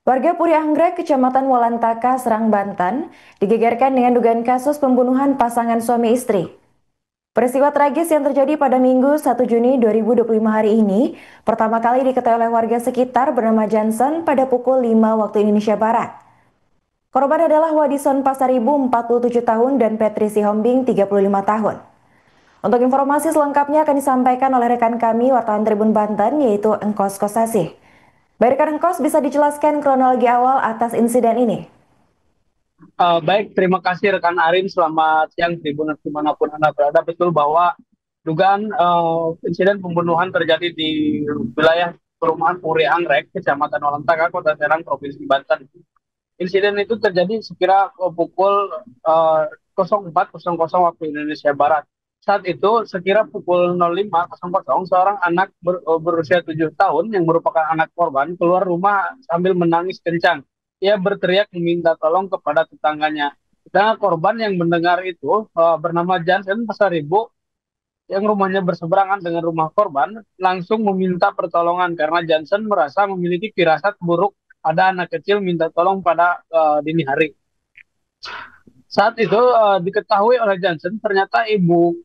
Warga Puri Anggrek, Kecamatan Walantaka, Serang, Banten, digegerkan dengan dugaan kasus pembunuhan pasangan suami istri. Peristiwa tragis yang terjadi pada Minggu 1 Juni 2025 hari ini pertama kali diketahui oleh warga sekitar bernama Johnson pada pukul 5 waktu Indonesia Barat. Korban adalah Wadison Pasaribu 47 tahun dan Petri Sihombing 35 tahun. Untuk informasi selengkapnya akan disampaikan oleh rekan kami wartawan Tribun Banten yaitu Engkos Kosasih. Baik rekan Engkos, bisa dijelaskan kronologi awal atas insiden ini? Baik, terima kasih rekan Arin. Selamat siang, Tribuners dimanapun Anda berada. Betul bahwa dugaan insiden pembunuhan terjadi di wilayah perumahan Puri Anggrek, Kecamatan Olantaka, Kota Serang, Provinsi Banten. Insiden itu terjadi sekira pukul 04.00 waktu Indonesia Barat. Saat itu, sekira pukul 05.00, seorang anak berusia 7 tahun yang merupakan anak korban keluar rumah sambil menangis kencang. Ia berteriak meminta tolong kepada tetangganya. Dan korban yang mendengar itu bernama Johnson Pasaribu yang rumahnya berseberangan dengan rumah korban langsung meminta pertolongan karena Johnson merasa memiliki firasat buruk ada anak kecil minta tolong pada dini hari. Saat itu diketahui oleh Johnson ternyata ibu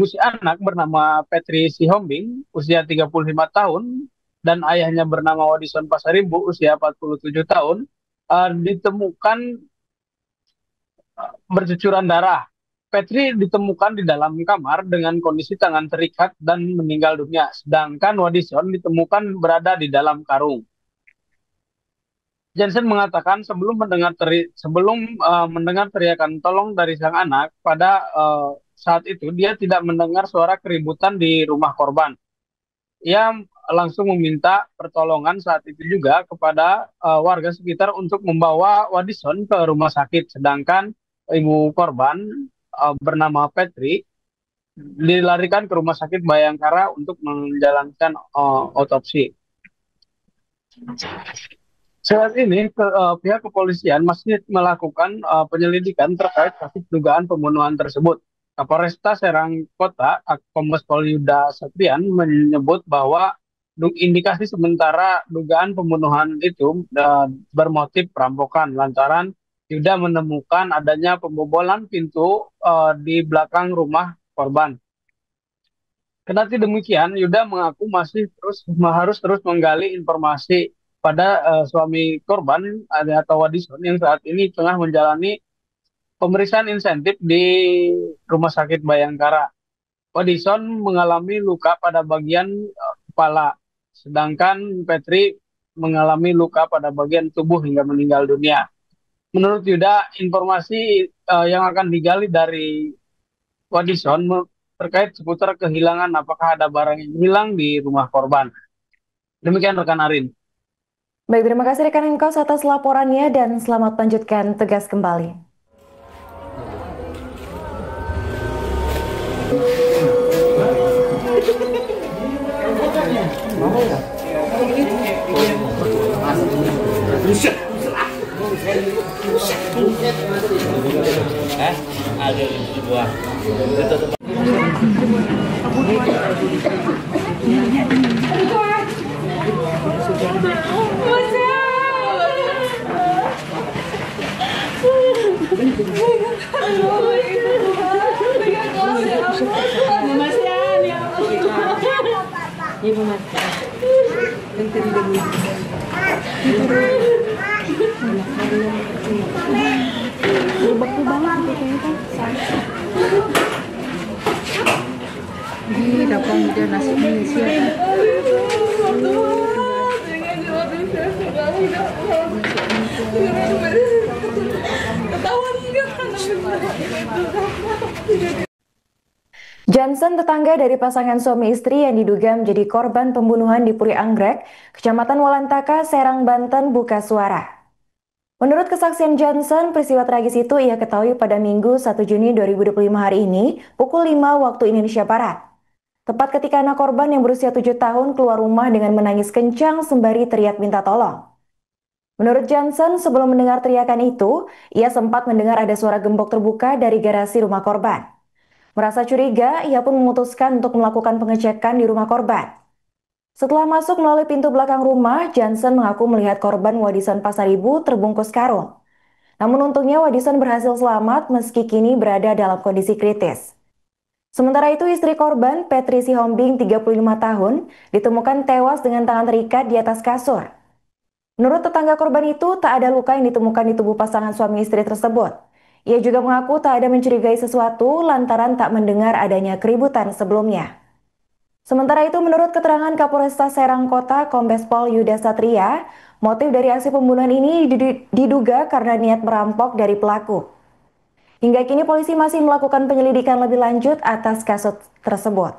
si anak bernama Petri Sihombing usia 35 tahun dan ayahnya bernama Wadison Pasaribu usia 47 tahun ditemukan bercucuran darah. Petri ditemukan di dalam kamar dengan kondisi tangan terikat dan meninggal dunia, sedangkan Wadison ditemukan berada di dalam karung. Jensen mengatakan sebelum mendengar teriakan tolong dari sang anak pada saat itu dia tidak mendengar suara keributan di rumah korban. Ia langsung meminta pertolongan saat itu juga kepada warga sekitar untuk membawa Wadison ke rumah sakit, sedangkan ibu korban bernama Petri dilarikan ke rumah sakit Bayangkara untuk menjalankan otopsi. Saat ini pihak kepolisian masih melakukan penyelidikan terkait kasus dugaan pembunuhan tersebut. Kapolresta Serang Kota, Kombes Pol Yuda Satrian menyebut bahwa indikasi sementara dugaan pembunuhan itu bermotif perampokan lantaran Yuda menemukan adanya pembobolan pintu di belakang rumah korban. Kendati demikian, Yuda mengaku harus terus menggali informasi pada suami korban atau Wadison yang saat ini tengah menjalani pemeriksaan insentif di Rumah Sakit Bayangkara. Wadison mengalami luka pada bagian kepala, sedangkan Petri mengalami luka pada bagian tubuh hingga meninggal dunia. Menurut Yuda, informasi yang akan digali dari Wadison terkait seputar kehilangan apakah ada barang yang hilang di rumah korban. Demikian rekan Arin. Baik, terima kasih rekan Engkos atas laporannya dan selamat lanjutkan tugas kembali. Ada di buah. Di dapur dia nasi Indonesia. Johnson, tetangga dari pasangan suami istri yang diduga menjadi korban pembunuhan di Puri Anggrek, Kecamatan Walantaka, Serang, Banten, buka suara. Menurut kesaksian Johnson, peristiwa tragis itu ia ketahui pada Minggu 1 Juni 2025 hari ini, pukul 5 waktu Indonesia Barat. Tepat ketika anak korban yang berusia 7 tahun keluar rumah dengan menangis kencang sembari teriak minta tolong. Menurut Johnson, sebelum mendengar teriakan itu, ia sempat mendengar ada suara gembok terbuka dari garasi rumah korban. Merasa curiga, ia pun memutuskan untuk melakukan pengecekan di rumah korban. Setelah masuk melalui pintu belakang rumah, Johnson mengaku melihat korban Wadison Pasaribu terbungkus karung. Namun untungnya Wadison berhasil selamat meski kini berada dalam kondisi kritis. Sementara itu istri korban, Petri Sihombing 35 tahun, ditemukan tewas dengan tangan terikat di atas kasur. Menurut tetangga korban itu, tak ada luka yang ditemukan di tubuh pasangan suami istri tersebut. Ia juga mengaku tak ada mencurigai sesuatu lantaran tak mendengar adanya keributan sebelumnya. Sementara itu, menurut keterangan Kapolresta Serang Kota, Kombes Pol Yuda Satria, motif dari aksi pembunuhan ini diduga karena niat merampok dari pelaku. Hingga kini polisi masih melakukan penyelidikan lebih lanjut atas kasus tersebut.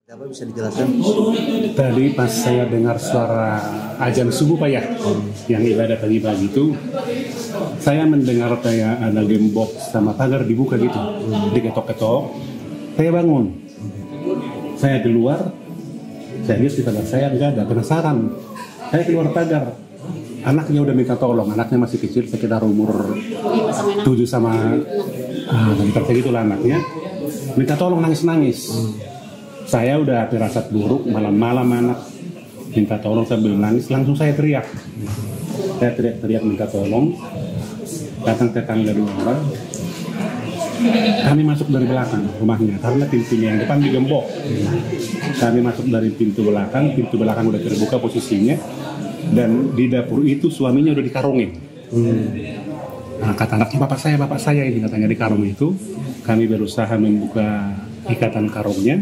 Apa bisa dijelaskan? Tadi pas saya dengar suara azan subuh Pak ya, yang ibadah pagi-pagi itu, saya mendengar kayak ada gembok sama pagar dibuka gitu, diketok-ketok. Saya bangun, saya keluar, saya lihat di pagar saya nggak ada, penasaran. Saya keluar pagar, anaknya udah minta tolong, anaknya masih kecil, sekitar umur 7 sama sekitar segitulah anaknya, minta tolong nangis-nangis. Saya udah firasat buruk, malam-malam anak minta tolong sambil nangis, langsung saya teriak. Saya teriak minta tolong, datang tetangga 2 orang. Kami masuk dari belakang rumahnya, karena pintunya yang depan digembok. Kami masuk dari pintu belakang udah terbuka posisinya, dan di dapur itu suaminya udah dikarungin. Nah, kata anaknya, bapak saya ini katanya di karung itu. Kami berusaha membuka ikatan karungnya.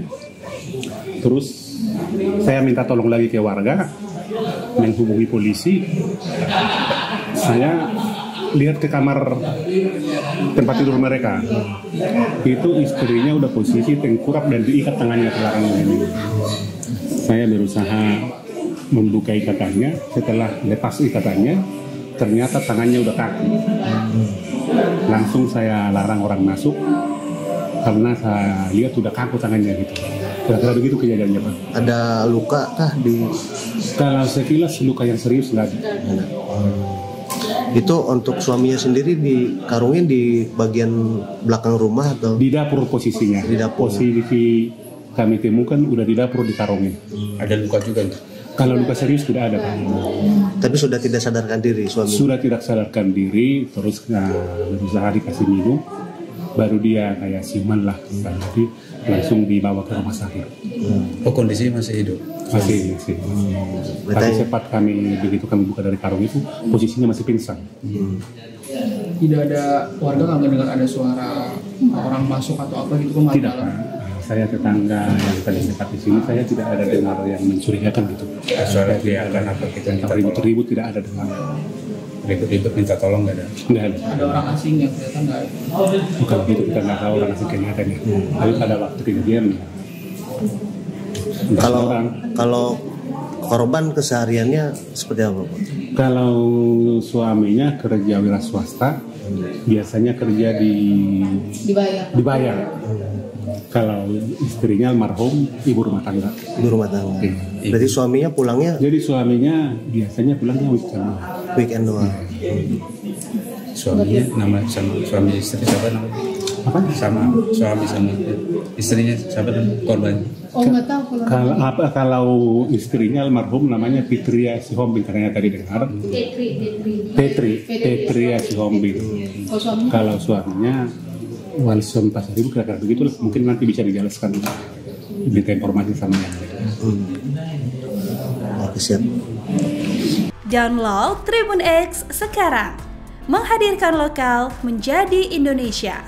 Terus saya minta tolong lagi ke warga, menghubungi polisi. Saya lihat ke kamar tempat tidur mereka. Itu istrinya udah posisi tengkurap dan diikat tangannya ke belakang ini. Saya berusaha membuka ikatannya. Setelah lepas ikatannya, ternyata tangannya udah kaku. Langsung saya larang orang masuk karena saya lihat udah kaku tangannya gitu. Kira-kira begitu kejadiannya Pak. Ada luka kah di? Kalau sekilas luka yang serius nggak ada. Itu untuk suaminya sendiri dikarungin di bagian belakang rumah atau? Di dapur posisinya. Di dapur. Posisi kami temukan udah di dapur dikarungin. Ada luka juga? Kalau luka serius tidak ada Pak. Tapi sudah tidak sadarkan diri suami? Sudah tidak sadarkan diri, terus berusaha dikasih minum. Baru dia kayak siuman lah, jadi langsung dibawa ke rumah sakit. Oh, kondisi masih hidup? Masih. Tapi cepat begitu kami buka dari karung itu, posisinya masih pingsan. Tidak ada warga nggak mendengar ada suara orang masuk atau apa gitu Pak? Tidak Pak. Saya tetangga yang paling dekat di sini, saya tidak ada dengar yang mencurigakan gitu. Suara teriakan apa kita minta tolong? Ribut-ribut tidak ada dengar. Ribut-ribut minta tolong nggak ada? Nggak ada. Ada orang asing yang kelihatan nggak ada? Bukan gitu, kita nggak tahu orang asing kelihatannya. Tapi pada waktu kejadian, Kalau korban kesehariannya seperti apa Pak? kalau suaminya kerja wira swasta, biasanya kerja dibayar. Kalau istrinya almarhum ibu rumah tangga. Ibu rumah tangga. Berarti suaminya pulangnya? Jadi suaminya biasanya pulangnya Weekend doang. Suaminya nama sama suami istri siapa namanya? Apa? Sama suami sama istrinya siapa namanya? Korban? Oh nggak tahu Kalau istrinya almarhum namanya Petria Sihombing, karena tadi dengar. Petria Sihombing. Kalau suaminya Wadison Pasaribu, kira-kira begitulah. Mungkin nanti bisa dijelaskan minta informasi sama yang lain. Oke, siap. Download Tribun X sekarang, menghadirkan lokal menjadi Indonesia.